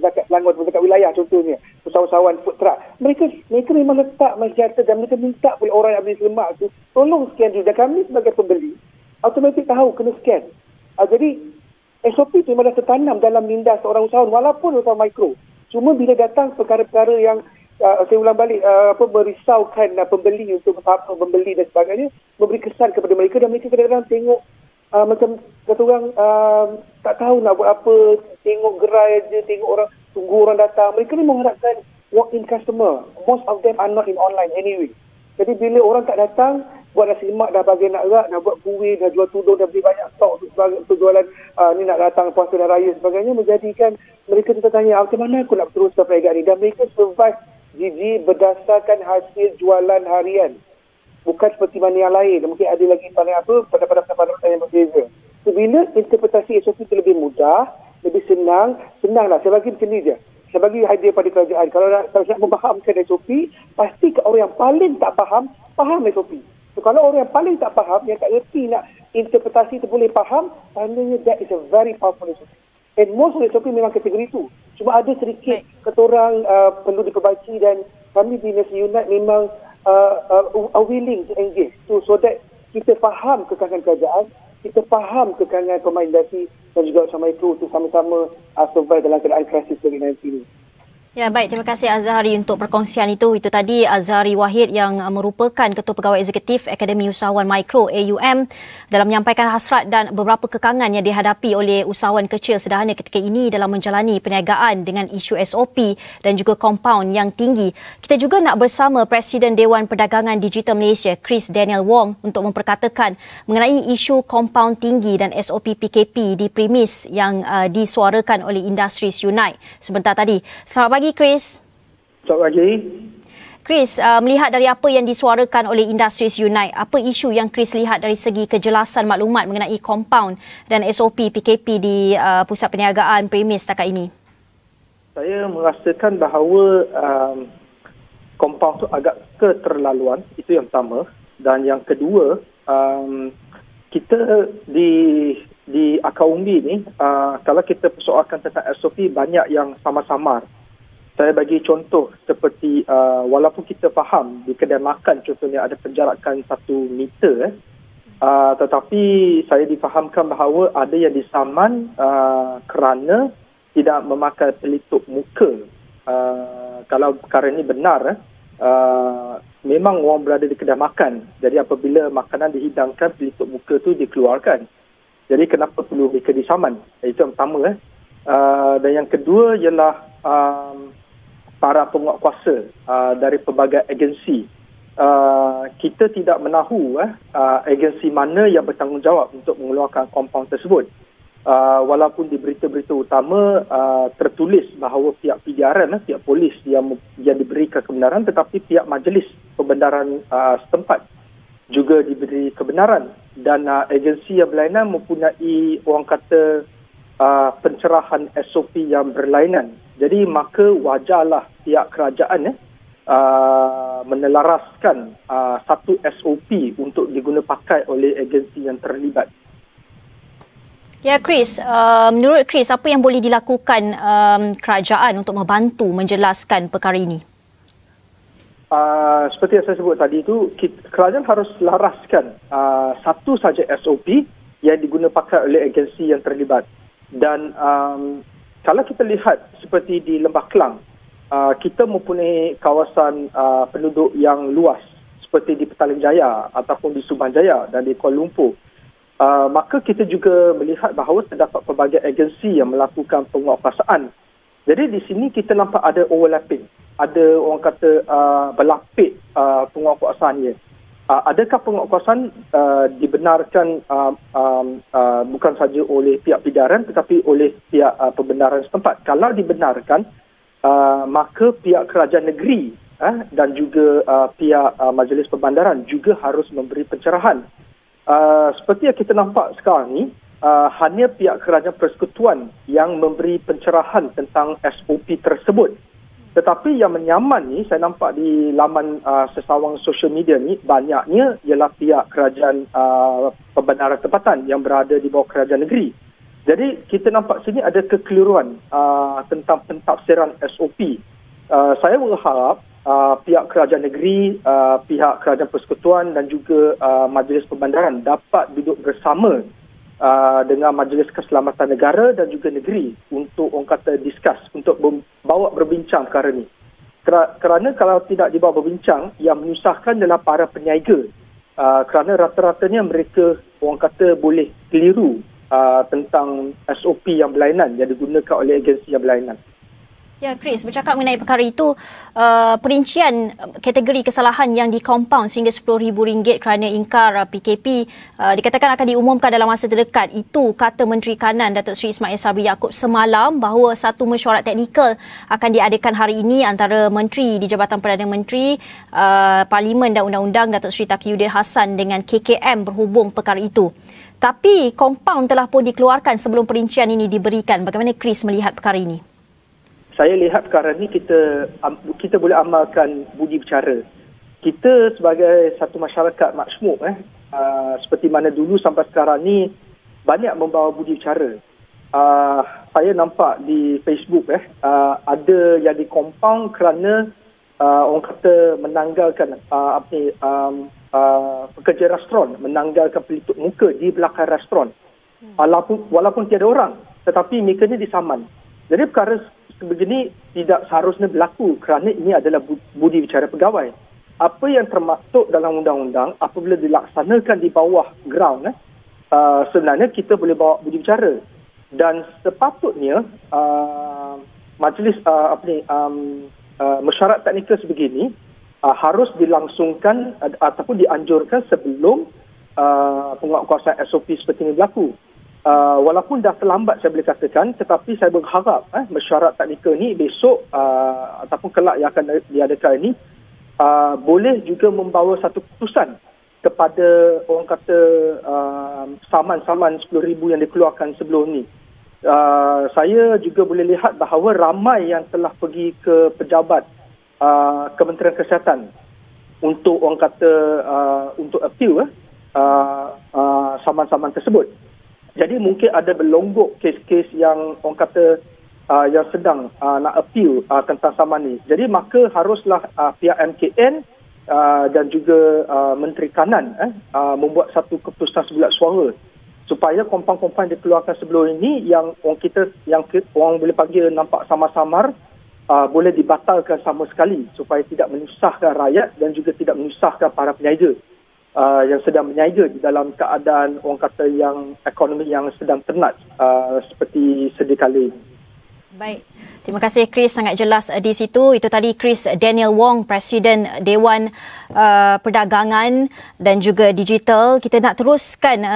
zakat Selangor atau zakat wilayah contohnya, usahawan food truck. Mereka memang letak MySejahtera dan mereka minta oleh orang yang beli selemak tu tolong scan dulu, dan kami sebagai pembeli automatik tahu kena scan. Jadi SOP itu memang dah tertanam dalam minda seorang usahawan walaupun usahawan mikro. Cuma bila datang perkara-perkara yang saya ulang balik merisaukan pembeli untuk membeli dan sebagainya, memberi kesan kepada mereka, dan mereka kadang-kadang tengok macam kata orang tak tahu nak buat apa, tengok gerai je, tengok orang, tunggu orang datang. Mereka ni mengharapkan walk-in customer. Most of them are not in online anyway. Jadi bila orang tak datang, buat nasi lemak dah bagi nak rak, nak buat kuih, dah jual tudung, dah beli banyak stok untuk jualan ni nak datang puasa dan raya sebagainya, menjadikan mereka tertanya macam mana aku nak teruskan perniagaan ni, dan mereka survive gigi berdasarkan hasil jualan harian, bukan seperti mana yang lain. Mungkin ada lagi pendapat yang berbeza. So, bila interpretasi SOP itu lebih mudah, lebih senanglah. Saya bagi macam ni je, saya bagi hadiah pada kerajaan. Kalau nak memahamkan SOP, pastikan orang yang paling tak faham SOP. So, kalau orang yang paling tak faham, yang tak reti nak interpretasi itu boleh faham, tandanya that is a very powerful SOP. And most of SOP memang kategori itu. Cuma ada sedikit kata orang perlu diperbaiki, dan kami di Industri Unite memang are willing to engage so that kita faham kekangan kerajaan, kita faham kekangan pemain industri dan juga usaha mikro untuk sama-sama survive dalam keadaan krisis COVID-19 ini. Ya, baik. Terima kasih Azhari untuk perkongsian itu. Itu tadi Azhari Wahid yang merupakan Ketua Pegawai Eksekutif Akademi Usahawan Mikro AUM dalam menyampaikan hasrat dan beberapa kekangan yang dihadapi oleh usahawan kecil sederhana ketika ini dalam menjalani perniagaan dengan isu SOP dan juga kompaun yang tinggi. Kita juga nak bersama Presiden Dewan Perdagangan Digital Malaysia, Chris Daniel Wong, untuk memperkatakan mengenai isu kompaun tinggi dan SOP PKP di premis yang disuarakan oleh Industri Unite sebentar tadi. Selamat pagi, Chris. Selamat pagi. Chris, melihat dari apa yang disuarakan oleh Industri Unite, apa isu yang Chris lihat dari segi kejelasan maklumat mengenai kompaun dan SOP PKP di pusat perniagaan premis setakat ini? Saya merasakan bahawa kompaun itu agak keterlaluan, itu yang pertama. Dan yang kedua, kita di akaumbi ni, kalau kita persoalkan tentang SOP, banyak yang sama-samar. Saya bagi contoh seperti walaupun kita faham di kedai makan contohnya ada penjarakan 1 meter, tetapi saya difahamkan bahawa ada yang disaman kerana tidak memakai pelitup muka. Kalau perkara ini benar, memang orang berada di kedai makan. Jadi apabila makanan dihidangkan, pelitup muka tu dikeluarkan. Jadi kenapa perlu mereka disaman? Itu yang pertama. Dan yang kedua ialah para penguatkuasa dari pelbagai agensi. Kita tidak menahu agensi mana yang bertanggungjawab untuk mengeluarkan kompaun tersebut. Walaupun di berita-berita utama tertulis bahawa pihak PDRN, pihak polis yang diberikan kebenaran, tetapi pihak majlis pembenaran setempat juga diberi kebenaran, dan agensi yang berlainan mempunyai orang kata pencerahan SOP yang berlainan. Jadi maka wajarlah pihak kerajaan menelaraskan satu SOP untuk diguna pakai oleh agensi yang terlibat. Ya, Chris, menurut Chris, apa yang boleh dilakukan kerajaan untuk membantu menjelaskan perkara ini? Seperti yang saya sebut tadi itu, kerajaan harus laraskan satu saja SOP yang diguna pakai oleh agensi yang terlibat. Dan kalau kita lihat seperti di Lembah Kelang, kita mempunyai kawasan penduduk yang luas seperti di Petaling Jaya ataupun di Subang Jaya dan di Kuala Lumpur. Maka kita juga melihat bahawa terdapat pelbagai agensi yang melakukan penguatkuasaan. Jadi di sini kita nampak ada overlapping ada orang kata berlapik penguatkuasaannya. Adakah penguatkuasaan dibenarkan bukan saja oleh pihak pidaran tetapi oleh pihak pembenaran setempat? Kalau dibenarkan, maka pihak kerajaan negeri dan juga pihak majlis perbandaran juga harus memberi pencerahan. Seperti yang kita nampak sekarang ni, hanya pihak kerajaan persekutuan yang memberi pencerahan tentang SOP tersebut. Tetapi yang menyaman ni, saya nampak di laman sesawang sosial media ni, banyaknya ialah pihak kerajaan pembenaran tempatan yang berada di bawah kerajaan negeri. Jadi kita nampak sini ada kekeliruan tentang pentafsiran SOP. Saya berharap pihak kerajaan negeri, pihak kerajaan persekutuan dan juga majlis pembandaran dapat duduk bersama dengan Majlis Keselamatan Negara dan juga negeri untuk orang kata discuss, untuk bawa berbincang perkara ni. Kerana kalau tidak dibawa berbincang, yang menyusahkan adalah para peniaga. Kerana rata-ratanya mereka orang kata boleh keliru tentang SOP yang berlainan yang digunakan oleh agensi yang berlainan. Ya, Chris, bercakap mengenai perkara itu, perincian kategori kesalahan yang dikompaun sehingga RM10,000 kerana ingkar PKP dikatakan akan diumumkan dalam masa terdekat. Itu kata Menteri Kanan Datuk Seri Ismail Sabri Yaakob semalam, bahawa satu mesyuarat teknikal akan diadakan hari ini antara Menteri di Jabatan Perdana Menteri, Parlimen dan Undang-Undang Datuk Seri Taqiyuddin Hassan dengan KKM berhubung perkara itu. Tapi kompaun telah pun dikeluarkan sebelum perincian ini diberikan. Bagaimana Chris melihat perkara ini? Saya lihat sekarang ni kita boleh amalkan budi bicara. Kita sebagai satu masyarakat maksmuk, seperti mana dulu sampai sekarang ni banyak membawa budi bicara. Saya nampak di Facebook ada yang dikompaun kerana orang kata menanggalkan pekerja restoran, menanggalkan pelitup muka di belakang restoran. Walaupun tiada orang, tetapi mereka ni disaman. Jadi perkara sebegini tidak seharusnya berlaku kerana ini adalah budi bicara pegawai. Apa yang termaktub dalam undang-undang apabila dilaksanakan di bawah ground, sebenarnya kita boleh bawa budi bicara. Dan sepatutnya majlis mesyuarat teknikal sebegini harus dilangsungkan ataupun dianjurkan sebelum penguatkuasaan SOP seperti ini berlaku. Walaupun dah terlambat saya boleh katakan, tetapi saya berharap mesyuarat teknikal ni besok ataupun kelak yang akan diadakan ini boleh juga membawa satu keputusan kepada orang kata saman-saman RM10,000 yang dikeluarkan sebelum ni. Saya juga boleh lihat bahawa ramai yang telah pergi ke pejabat Kementerian Kesihatan untuk orang kata untuk appeal saman-saman tersebut. Jadi mungkin ada berlonggok kes-kes yang orang kata yang sedang nak appeal tentang saman ni. Jadi maka haruslah pihak MKN dan juga Menteri Kanan membuat satu keputusan sebulat suara supaya kompaun-kompaun yang dikeluarkan sebelum ini yang orang boleh panggil nampak samar-samar boleh dibatalkan sama sekali supaya tidak menyusahkan rakyat dan juga tidak menyusahkan para peniaga yang sedang berniaga di dalam keadaan orang kata yang ekonomi yang sedang tenat seperti sedia kala ini. Baik. Terima kasih Chris, sangat jelas di situ. Itu tadi Chris Daniel Wong, Presiden Dewan Perdagangan dan juga Digital. Kita nak teruskan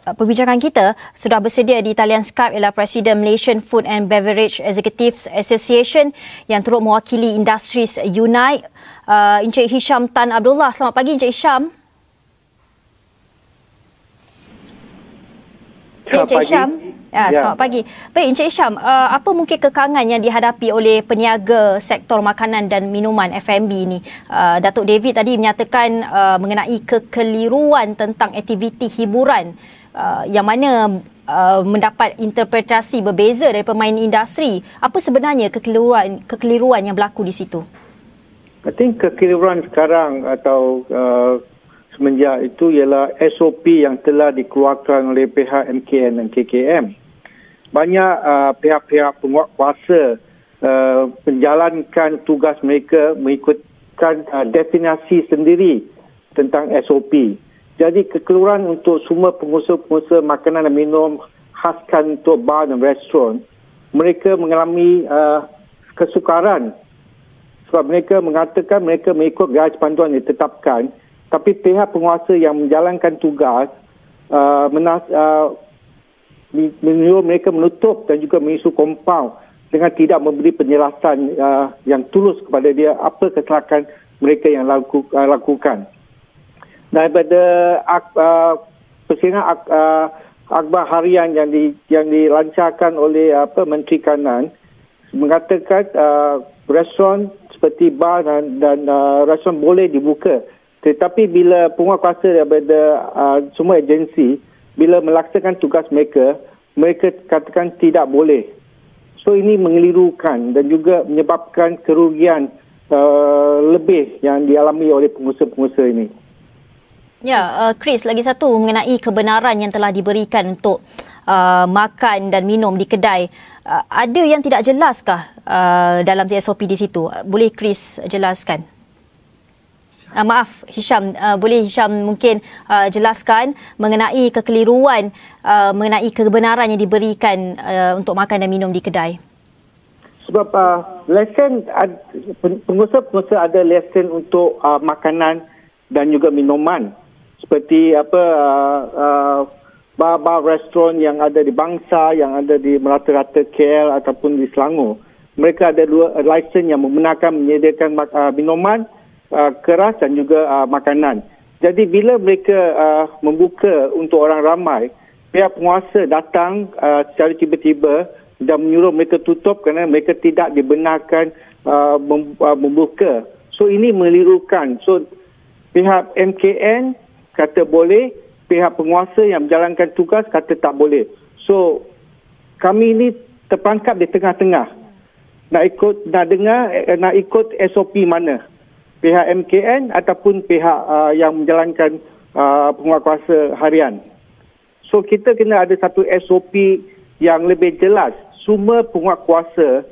perbincangan kita. Sudah bersedia di talian Skype ialah Presiden Malaysian Food and Beverage Executives Association yang turut mewakili Industries Unite, Encik Hisham Tan Abdullah. Selamat pagi Encik Hisham. Encik Hisham. Selamat pagi. Baik Encik Hisham, apa mungkin kekangan yang dihadapi oleh peniaga sektor makanan dan minuman F&B ni? Datuk David tadi menyatakan mengenai kekeliruan tentang aktiviti hiburan yang mana mendapat interpretasi berbeza dari pemain industri. Apa sebenarnya kekeliruan yang berlaku di situ? I think kekeliruan sekarang atau semenjak itu ialah SOP yang telah dikeluarkan oleh pihak MKN dan KKM. Banyak pihak-pihak penguatkuasa menjalankan tugas mereka mengikutkan definisi sendiri tentang SOP. Jadi kekeliruan untuk semua pengusaha-pengusaha makanan dan minum khaskan untuk bar dan restoran, mereka mengalami kesukaran Sebab mereka mengatakan mereka mengikut garis panduan yang ditetapkan, tapi pihak penguasa yang menjalankan tugas menyuruh mereka menutup dan juga mengisu kompaun dengan tidak memberi penjelasan yang tulus kepada dia apa kesalahan mereka yang lakukan. Daripada persidangan akhbar harian yang dilancarkan oleh Menteri Kanan mengatakan restoran seperti bar dan restoran boleh dibuka, tetapi bila penguatkuasa daripada semua agensi bila melaksanakan tugas mereka katakan tidak boleh. So ini mengelirukan dan juga menyebabkan kerugian lebih yang dialami oleh pengusaha-pengusaha ini. Ya, Chris, lagi satu mengenai kebenaran yang telah diberikan untuk makan dan minum di kedai. Ada yang tidak jelaskah dalam SOP di situ? Boleh Chris jelaskan? Maaf, Hisham. Boleh Hisham mungkin jelaskan mengenai kekeliruan, mengenai kebenaran yang diberikan untuk makan dan minum di kedai? Sebab lesen, pengusaha-pengusaha ada lesen untuk makanan dan juga minuman. Seperti bar-bar restoran yang ada di Bangsa, yang ada di merata-rata KL ataupun di Selangor. Mereka ada dua lesen yang membenarkan menyediakan minuman keras dan juga makanan. Jadi bila mereka membuka untuk orang ramai, pihak penguasa datang secara tiba-tiba dan menyuruh mereka tutup kerana mereka tidak dibenarkan membuka. So ini melirukan. So pihak MKN kata boleh, pihak penguasa yang menjalankan tugas kata tak boleh. So kami ini terperangkap di tengah-tengah. Nak ikut SOP mana? Pihak MKN ataupun pihak yang menjalankan penguatkuasa harian. So kita kena ada satu SOP yang lebih jelas. Semua penguatkuasa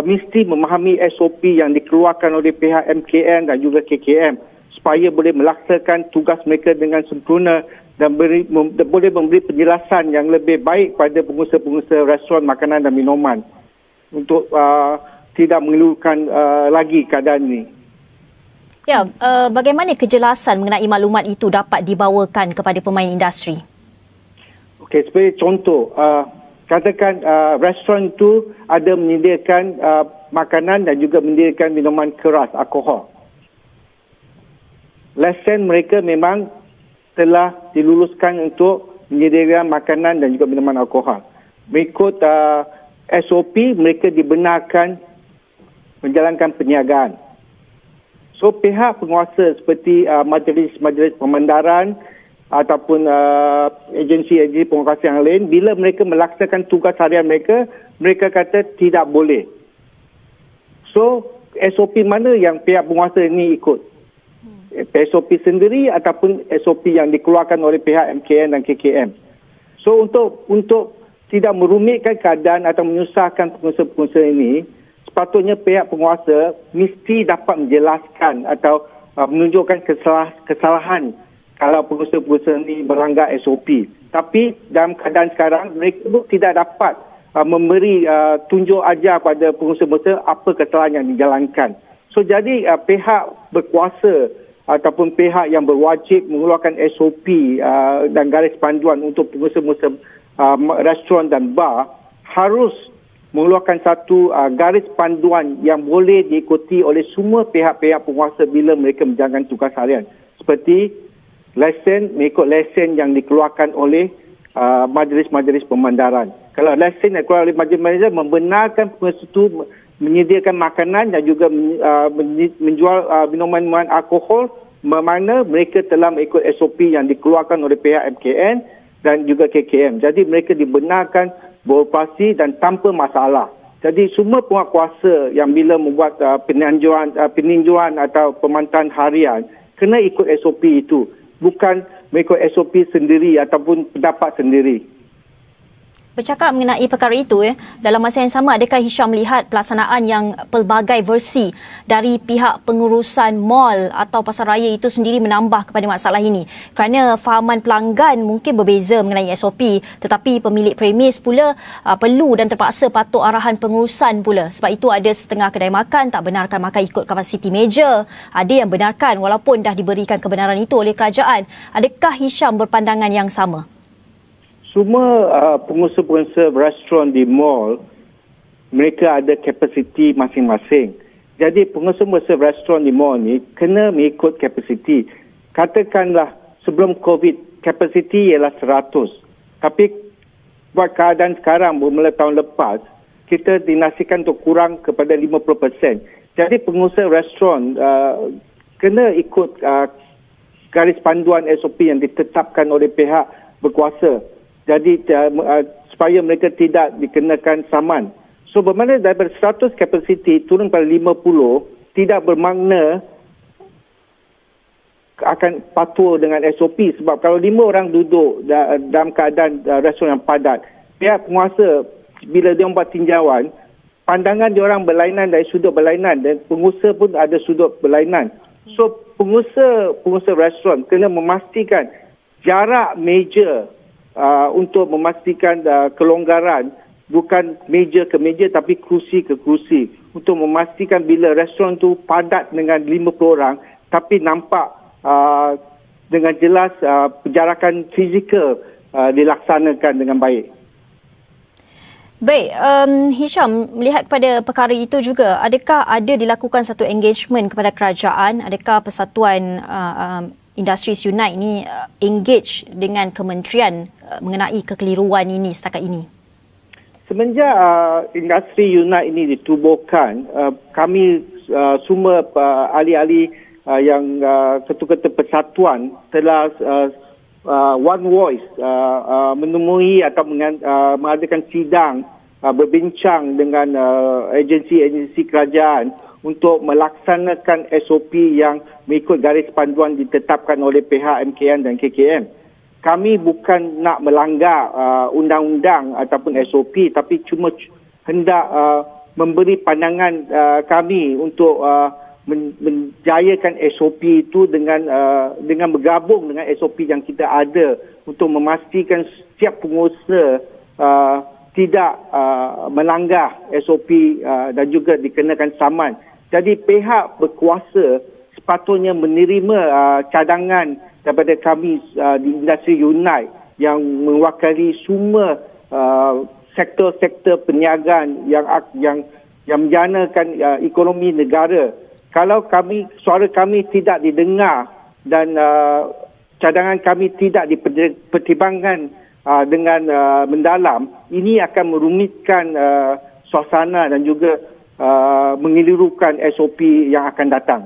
mesti memahami SOP yang dikeluarkan oleh pihak MKN dan juga KKM supaya boleh melaksanakan tugas mereka dengan sempurna dan boleh memberi penjelasan yang lebih baik pada pengusaha-pengusaha restoran makanan dan minuman untuk tidak mengeluhkan lagi keadaan ini. Ya, bagaimana kejelasan mengenai maklumat itu dapat dibawakan kepada pemain industri? Okey, sebagai contoh, katakan restoran itu ada menyediakan makanan dan juga menyediakan minuman keras, alkohol. Lesen mereka memang telah diluluskan untuk menyediakan makanan dan juga minuman alkohol. Mengikut SOP, mereka dibenarkan menjalankan perniagaan. So pihak penguasa seperti majlis-majlis pemandaran ataupun agensi-agensi penguasa yang lain, bila mereka melaksanakan tugas harian mereka, mereka kata tidak boleh. So SOP mana yang pihak penguasa ini ikut? SOP sendiri ataupun SOP yang dikeluarkan oleh pihak MKN dan KKM. So untuk tidak merumitkan keadaan atau menyusahkan pengusaha-pengusaha ini, sepatutnya pihak penguasa mesti dapat menjelaskan atau menunjukkan kesalahan kalau pengusaha-pengusaha ini melanggar SOP. Tapi dalam keadaan sekarang, mereka tidak dapat memberi tunjuk ajar pada pengusaha-pengusaha apa kesalahan yang dijalankan. So jadi pihak berkuasa ataupun pihak yang berwajib mengeluarkan SOP dan garis panduan untuk pengusaha-pengusaha restoran dan bar harus mengeluarkan satu garis panduan yang boleh diikuti oleh semua pihak-pihak penguasa bila mereka menjalankan tugas harian. Seperti lesen, mengikut lesen yang dikeluarkan oleh majlis-majlis pemandaran. Kalau lesen yang dikeluarkan oleh majlis-majlis membenarkan penguasa itu menyediakan makanan dan juga menjual minuman-minuman alkohol, mana mereka telah mengikut SOP yang dikeluarkan oleh pihak MKN dan juga KKM. Jadi mereka dibenarkan beroperasi dan tanpa masalah. Jadi semua penguatkuasa yang bila membuat peninjauan atau pemantauan harian kena ikut SOP itu, bukan mengikut SOP sendiri ataupun pendapat sendiri. Bercakap mengenai perkara itu, dalam masa yang sama, adakah Hisham melihat pelaksanaan yang pelbagai versi dari pihak pengurusan mall atau pasaraya itu sendiri menambah kepada masalah ini? Kerana fahaman pelanggan mungkin berbeza mengenai SOP, tetapi pemilik premis pula perlu dan terpaksa patuh arahan pengurusan pula. Sebab itu ada setengah kedai makan tak benarkan makan ikut kapasiti meja. Ada yang benarkan walaupun dah diberikan kebenaran itu oleh kerajaan. Adakah Hisham berpandangan yang sama? Semua pengusaha-pengusaha restoran di mall, mereka ada kapasiti masing-masing. Jadi pengusaha-pengusaha restoran di mall ni kena mengikut kapasiti. Katakanlah sebelum COVID, kapasiti ialah 100. Tapi buat keadaan sekarang, bermula tahun lepas, kita dinasikan untuk kurang kepada 50%. Jadi pengusaha restoran kena ikut garis panduan SOP yang ditetapkan oleh pihak berkuasa. Jadi supaya mereka tidak dikenakan saman. So bermakna daripada 100 kapasiti turun pada 50 tidak bermakna akan patuh dengan SOP. Sebab kalau 5 orang duduk dalam keadaan restoran yang padat, pihak penguasa bila dia buat tinjauan, pandangan dia orang berlainan dari sudut berlainan dan pengusaha pun ada sudut berlainan. So pengusaha restoran kena memastikan jarak meja untuk memastikan kelonggaran, bukan meja ke meja tapi kerusi ke kerusi, untuk memastikan bila restoran tu padat dengan 50 orang tapi nampak dengan jelas penjarakan fizikal dilaksanakan dengan baik. Baik, Hisham, melihat kepada perkara itu juga, adakah ada dilakukan satu engagement kepada kerajaan? Adakah Persatuan Industri Unite ini engage dengan kementerian mengenai kekeliruan ini setakat ini? Semenjak Industri Unite ini ditubuhkan, kami semua ahli-ahli yang ketua-ketua persatuan telah one voice menemui atau mengadakan sidang, berbincang dengan agensi-agensi kerajaan untuk melaksanakan SOP yang mengikut garis panduan ditetapkan oleh pihak MKN dan KKM. Kami bukan nak melanggar undang-undang ataupun SOP, tapi cuma hendak memberi pandangan kami untuk menjayakan SOP itu dengan bergabung dengan SOP yang kita ada untuk memastikan setiap pengusaha tidak melanggar SOP dan juga dikenakan saman. Jadi pihak berkuasa sepatutnya menerima cadangan daripada kami di Industri Unite yang mewakili semua sektor-sektor perniagaan yang menjanakan ekonomi negara. Kalau suara kami tidak didengar dan cadangan kami tidak dipertimbangkan dengan mendalam, ini akan merumitkan suasana dan juga mengelirukan SOP yang akan datang.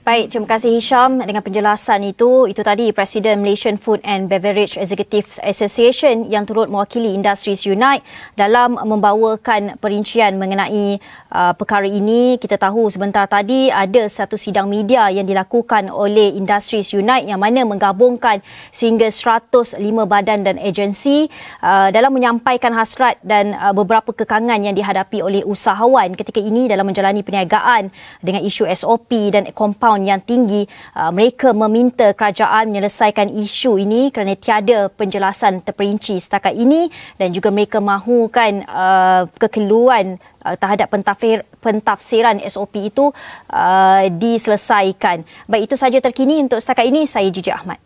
Baik, terima kasih Hisham dengan penjelasan itu. Itu tadi Presiden Malaysian Food and Beverage Executive Association yang turut mewakili Industries Unite dalam membawakan perincian mengenai perkara ini. Kita tahu sebentar tadi ada satu sidang media yang dilakukan oleh Industries Unite yang mana menggabungkan sehingga 105 badan dan agensi dalam menyampaikan hasrat dan beberapa kekangan yang dihadapi oleh usahawan ketika ini dalam menjalani perniagaan dengan isu SOP dan kompaun yang tinggi. Mereka meminta kerajaan menyelesaikan isu ini kerana tiada penjelasan terperinci setakat ini dan juga mereka mahukan kekeliruan terhadap pentafsiran SOP itu diselesaikan. Baik, itu saja terkini untuk setakat ini. Saya Jiji Ahmad.